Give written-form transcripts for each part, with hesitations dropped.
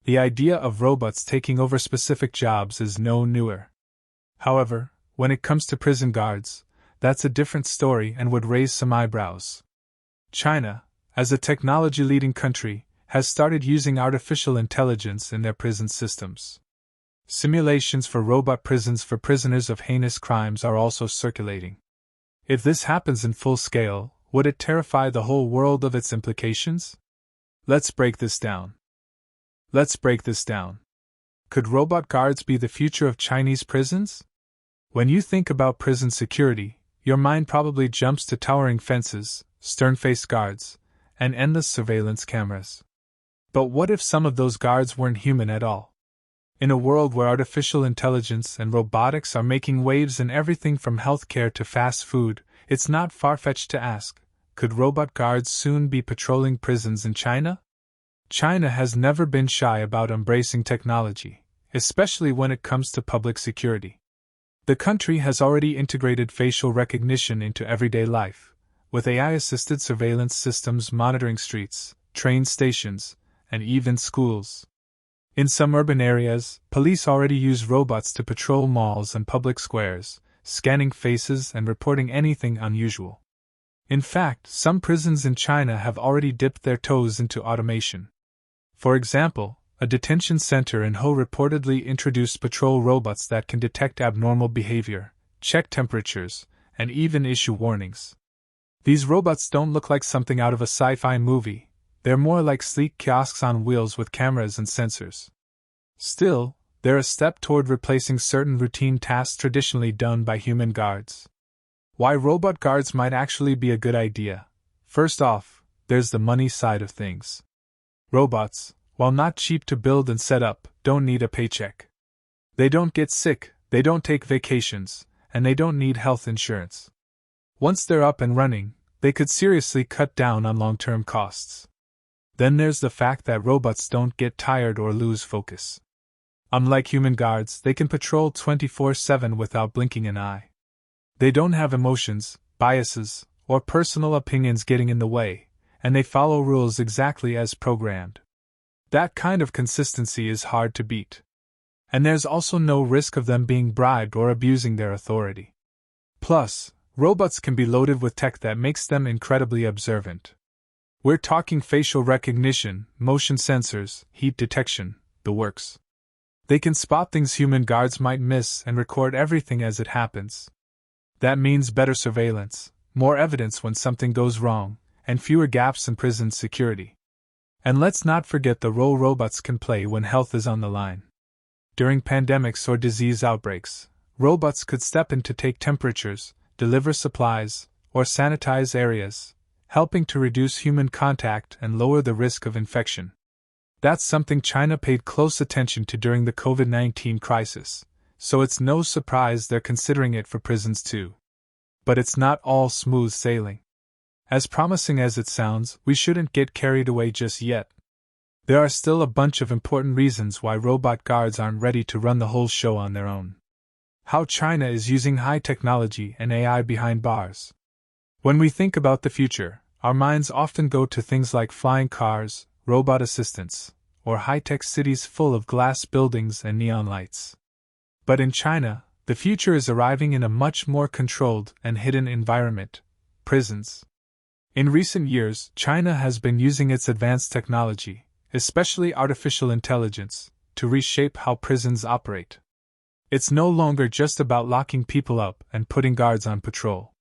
The idea of robots taking over specific jobs is no newer. However, when it comes to prison guards, that's a different story and would raise some eyebrows. China, as a technology-leading country, has started using artificial intelligence in their prison systems. Simulations for robot prisons for prisoners of heinous crimes are also circulating. If this happens in full scale, would it terrify the whole world of its implications? Let's break this down. Could robot guards be the future of Chinese prisons? When you think about prison security, your mind probably jumps to towering fences, stern-faced guards, and endless surveillance cameras. But what if some of those guards weren't human at all? In a world where artificial intelligence and robotics are making waves in everything from healthcare to fast food, it's not far-fetched to ask, could robot guards soon be patrolling prisons in China? China has never been shy about embracing technology, especially when it comes to public security. The country has already integrated facial recognition into everyday life, with AI-assisted surveillance systems monitoring streets, train stations, and even schools. In some urban areas, police already use robots to patrol malls and public squares, scanning faces and reporting anything unusual. In fact, some prisons in China have already dipped their toes into automation. For example, a detention center in Ho reportedly introduced patrol robots that can detect abnormal behavior, check temperatures, and even issue warnings. These robots don't look like something out of a sci-fi movie, they're more like sleek kiosks on wheels with cameras and sensors. Still, they're a step toward replacing certain routine tasks traditionally done by human guards. Why robot guards might actually be a good idea. First off, there's the money side of things. Robots, while not cheap to build and set up, don't need a paycheck. They don't get sick, they don't take vacations, and they don't need health insurance. Once they're up and running, they could seriously cut down on long-term costs. Then there's the fact that robots don't get tired or lose focus. Unlike human guards, they can patrol 24/7 without blinking an eye. They don't have emotions, biases, or personal opinions getting in the way, and they follow rules exactly as programmed. That kind of consistency is hard to beat. And there's also no risk of them being bribed or abusing their authority. Plus, robots can be loaded with tech that makes them incredibly observant. We're talking facial recognition, motion sensors, heat detection, the works. They can spot things human guards might miss and record everything as it happens. That means better surveillance, more evidence when something goes wrong, and fewer gaps in prison security. And let's not forget the role robots can play when health is on the line. During pandemics or disease outbreaks, robots could step in to take temperatures, deliver supplies, or sanitize areas, helping to reduce human contact and lower the risk of infection. That's something China paid close attention to during the COVID-19 crisis, so it's no surprise they're considering it for prisons too. But it's not all smooth sailing. As promising as it sounds, we shouldn't get carried away just yet. There are still a bunch of important reasons why robot guards aren't ready to run the whole show on their own. How China is using high technology and AI behind bars. When we think about the future, our minds often go to things like flying cars, robot assistants, or high-tech cities full of glass buildings and neon lights. But in China, the future is arriving in a much more controlled and hidden environment: prisons. In recent years, China has been using its advanced technology, especially artificial intelligence, to reshape how prisons operate. It's no longer just about locking people up and putting guards on patrol.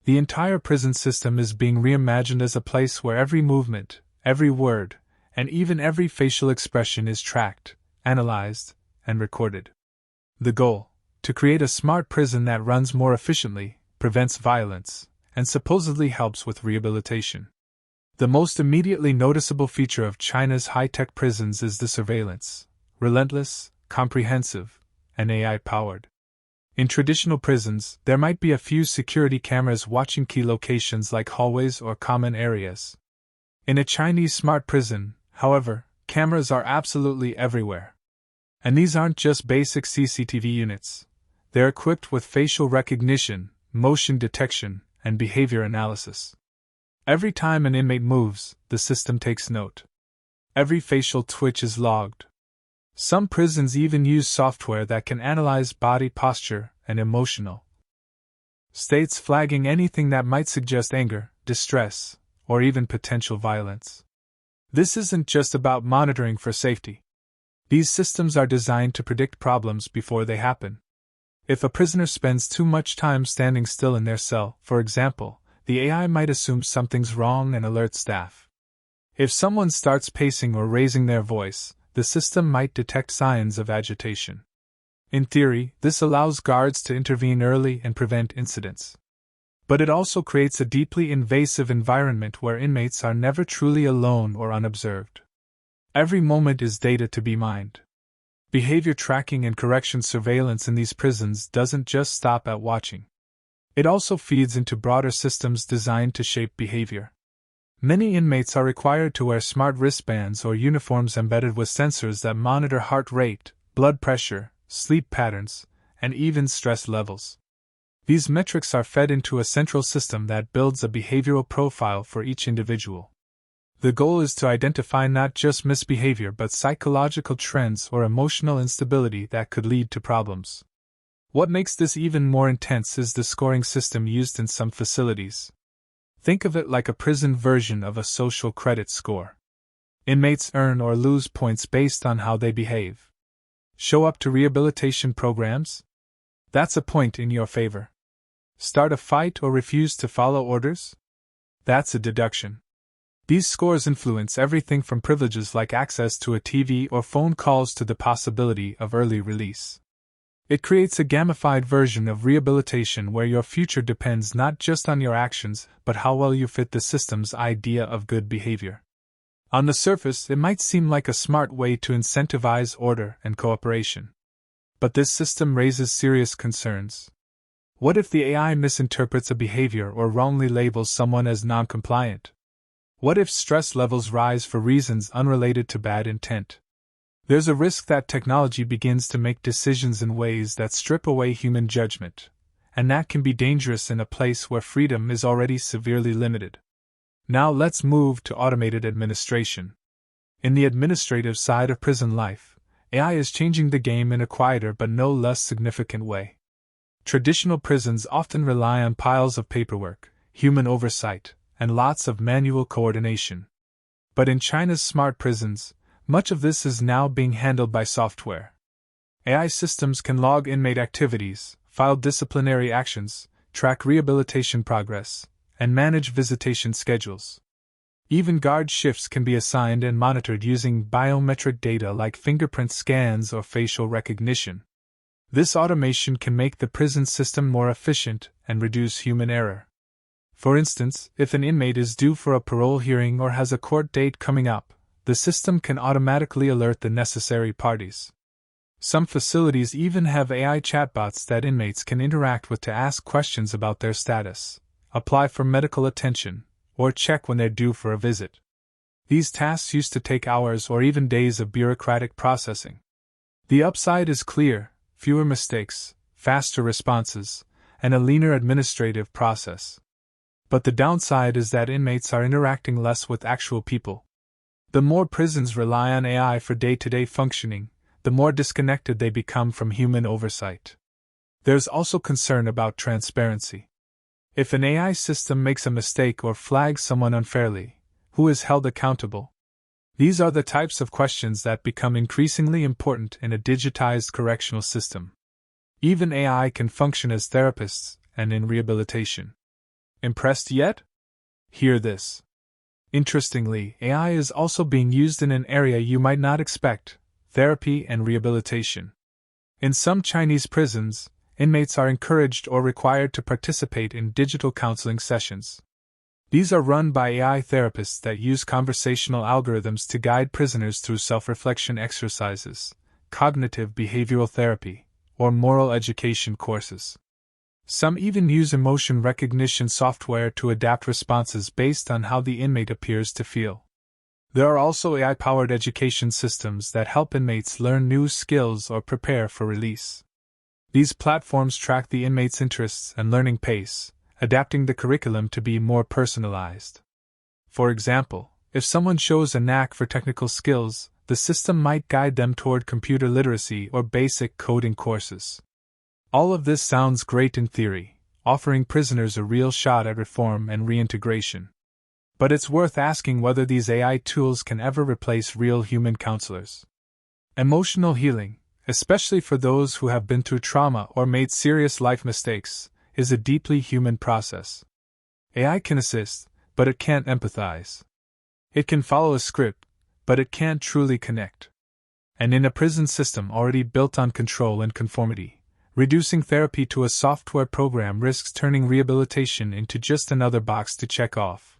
The entire prison system is being reimagined as a place where every movement, every word, and even every facial expression is tracked, analyzed, and recorded. The goal: to create a smart prison that runs more efficiently, prevents violence, and supposedly helps with rehabilitation. The most immediately noticeable feature of China's high-tech prisons is the surveillance, relentless, comprehensive, and AI-powered. In traditional prisons, there might be a few security cameras watching key locations like hallways or common areas. In a Chinese smart prison, however, cameras are absolutely everywhere. And these aren't just basic CCTV units. They're equipped with facial recognition, motion detection, and behavior analysis. Every time an inmate moves, the system takes note. Every facial twitch is logged, Some prisons even use software that can analyze body posture and emotional states, flagging anything that might suggest anger, distress, or even potential violence. This isn't just about monitoring for safety. These systems are designed to predict problems before they happen. If a prisoner spends too much time standing still in their cell, for example, the AI might assume something's wrong and alert staff. If someone starts pacing or raising their voice, the system might detect signs of agitation. In theory, this allows guards to intervene early and prevent incidents. But it also creates a deeply invasive environment where inmates are never truly alone or unobserved. Every moment is data to be mined. Behavior tracking and correction surveillance in these prisons doesn't just stop at watching. It also feeds into broader systems designed to shape behavior. Many inmates are required to wear smart wristbands or uniforms embedded with sensors that monitor heart rate, blood pressure, sleep patterns, and even stress levels. These metrics are fed into a central system that builds a behavioral profile for each individual. The goal is to identify not just misbehavior but psychological trends or emotional instability that could lead to problems. What makes this even more intense is the scoring system used in some facilities. Think of it like a prison version of a social credit score. Inmates earn or lose points based on how they behave. Show up to rehabilitation programs? That's a point in your favor. Start a fight or refuse to follow orders? That's a deduction. These scores influence everything from privileges like access to a TV or phone calls to the possibility of early release. It creates a gamified version of rehabilitation where your future depends not just on your actions but how well you fit the system's idea of good behavior. On the surface, it might seem like a smart way to incentivize order and cooperation. But this system raises serious concerns. What if the AI misinterprets a behavior or wrongly labels someone as non-compliant? What if stress levels rise for reasons unrelated to bad intent? There's a risk that technology begins to make decisions in ways that strip away human judgment, and that can be dangerous in a place where freedom is already severely limited. Now let's move to automated administration. In the administrative side of prison life, AI is changing the game in a quieter but no less significant way. Traditional prisons often rely on piles of paperwork, human oversight, and lots of manual coordination. But in China's smart prisons, much of this is now being handled by software. AI systems can log inmate activities, file disciplinary actions, track rehabilitation progress, and manage visitation schedules. Even guard shifts can be assigned and monitored using biometric data like fingerprint scans or facial recognition. This automation can make the prison system more efficient and reduce human error. For instance, if an inmate is due for a parole hearing or has a court date coming up, the system can automatically alert the necessary parties. Some facilities even have AI chatbots that inmates can interact with to ask questions about their status, apply for medical attention, or check when they're due for a visit. These tasks used to take hours or even days of bureaucratic processing. The upside is clear: fewer mistakes, faster responses, and a leaner administrative process. But the downside is that inmates are interacting less with actual people. The more prisons rely on AI for day-to-day functioning, the more disconnected they become from human oversight. There's also concern about transparency. If an AI system makes a mistake or flags someone unfairly, who is held accountable? These are the types of questions that become increasingly important in a digitized correctional system. Even AI can function as therapists and in rehabilitation. Impressed yet? Hear this. Interestingly, AI is also being used in an area you might not expect: therapy and rehabilitation. In some Chinese prisons, inmates are encouraged or required to participate in digital counseling sessions. These are run by AI therapists that use conversational algorithms to guide prisoners through self-reflection exercises, cognitive behavioral therapy, or moral education courses. Some even use emotion recognition software to adapt responses based on how the inmate appears to feel. There are also AI-powered education systems that help inmates learn new skills or prepare for release. These platforms track the inmate's interests and learning pace, adapting the curriculum to be more personalized. For example, if someone shows a knack for technical skills, the system might guide them toward computer literacy or basic coding courses. All of this sounds great in theory, offering prisoners a real shot at reform and reintegration. But it's worth asking whether these AI tools can ever replace real human counselors. Emotional healing, especially for those who have been through trauma or made serious life mistakes, is a deeply human process. AI can assist, but it can't empathize. It can follow a script, but it can't truly connect. And in a prison system already built on control and conformity, reducing therapy to a software program risks turning rehabilitation into just another box to check off.